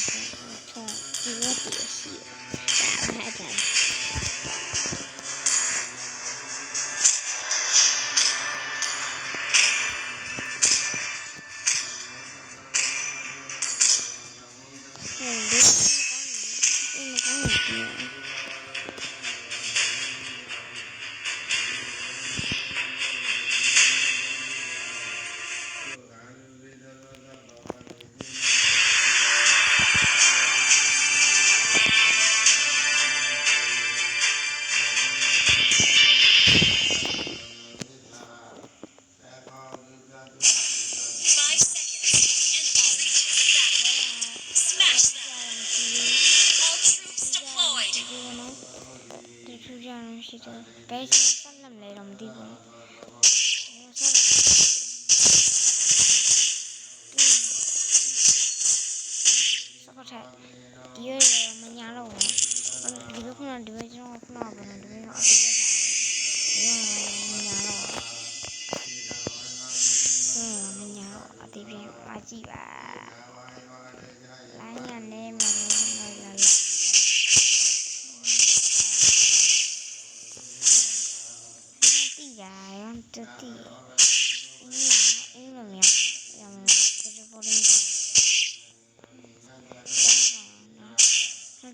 ဒီဝတ်တည်းရှိတာဟာတာဘယ်ဆက်လက်လဲတော့မသိဘူးစကားထဒီရမညာတော့ဒီလိုခုနဒီဘက်ကျွန်တော်ခုနကဘယ်လိုဒီဘက်အပြီးရမညာတော့မညာတော့အသေးပြအကြည့်ပါလိုင်းရနေမှာတတိအင်းမမြောက်ရမယ်ဒီပေါ်လေး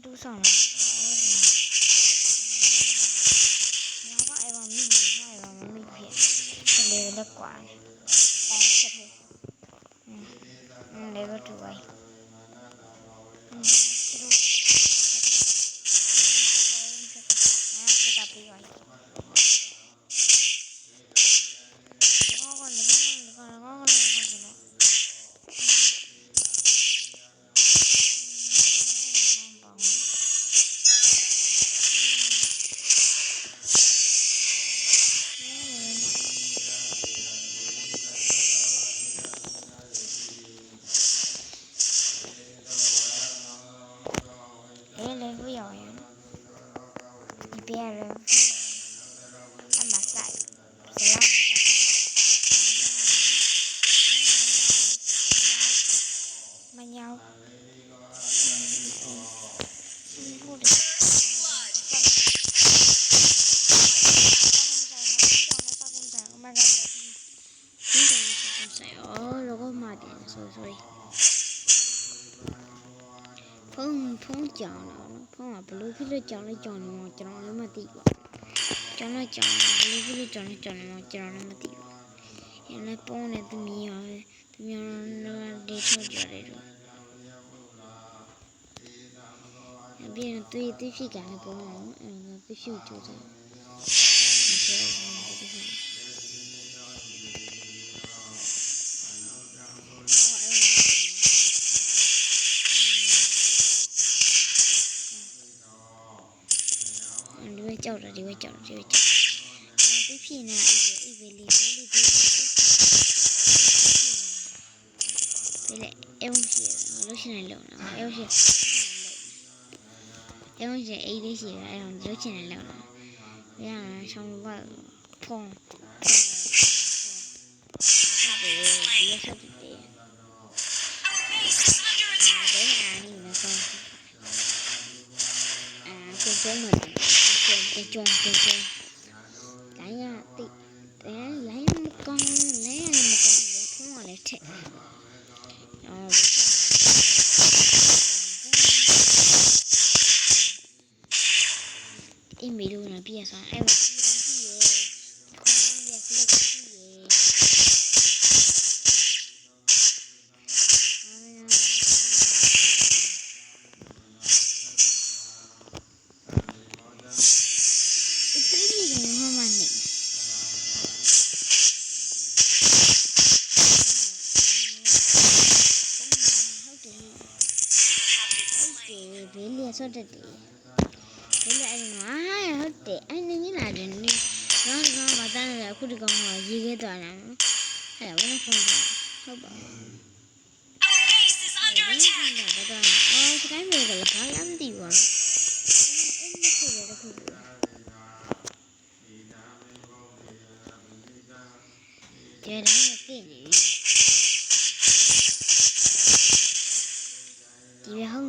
တူဆောင်လာငါကအဲ့ဘာမိနေငါအဲ့ဘာမမိဖြစ်လေလက်ကွာအဲ့ချက်လေဘတူဝိုင်းဖုန်းကြောင်တော့ဖုန်းကဘလို့ဖြစ်လို့ကြောင်လိုက်ကြောင်နေမှာကျွန်တော်လည်းမသိဘူးကြောင်လိုက်ကြောင်ဘလို့ဖြစ်လို့ကြောင်လိုက်ကြောင်နေမှာကျွန်တော်လည်းမသိဘူးရလည်းပုံနဲ့သူမြင်ရပဲသူမြင်တော့ဒေးထုတ်ကြတယ်တော့ပြီးရင်သူဖြစ်ကြတယ်ပုံတော့သူရှုကြတယ်ကြောက်တယ်ဒီဝဲကြောက်တယ်သူဖြစ်နေအိဗေးလေးပဲလေအုံးရှိလို့ရှိနေလို့နော်အုံးရှိအိလေးရှိတယ်အဲ့တော့လို့ရှိနေလို့နော်ရအောင်ဆောင်းဘတ်ဖုန်းဒီရက်ဆက်တယ်ဘယ်အားနေလဲဆောင်းကိုကျုံးတယ်ကြုံလိုင်းရတိလိုင်းမကောင်းလဲမကောင်းလေဖုန်းကလည်းထက်အိမ်မီလို့နော်ပြည့်စားအဲ့မှာဆော့တက်တယ်ဘယ်လဲအဲ့မှာဟုတ်တယ်အဲ့နင်းလာတယ်နင်းတော့မတန်းရအခုဒီကောင်ကရေးခဲ့သွားတာအဲ့ဒါဘယ်နဲ့ဖုန်းဟုတ်ပါအော်စကိုင်းမေကလည်းဘာမှမသိဘူးအဲ့မခုရတခုကျဲတယ်ကိနေဒီဟောင်း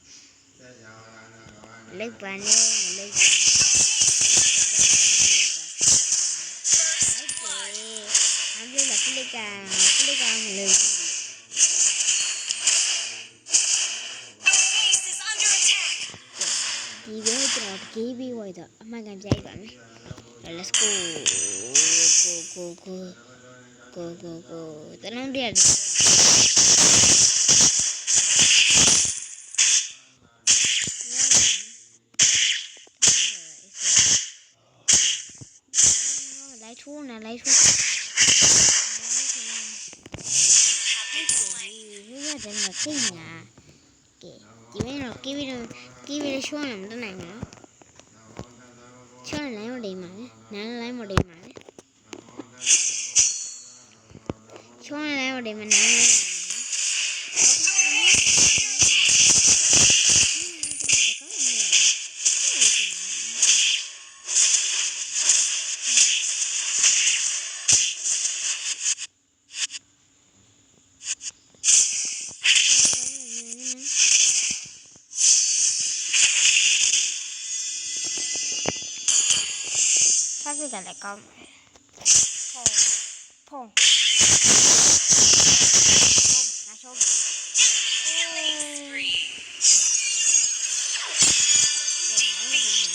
လိုက်ပါနဲ့မလိုက်ပါI'm going to click on the Base is under attack. TV way the I'm going to let's go. The long day. Light one. Give it a show him the name. Show him lime day man. Nan lime day man. Show him lime day man. Sao cái này con? Phong.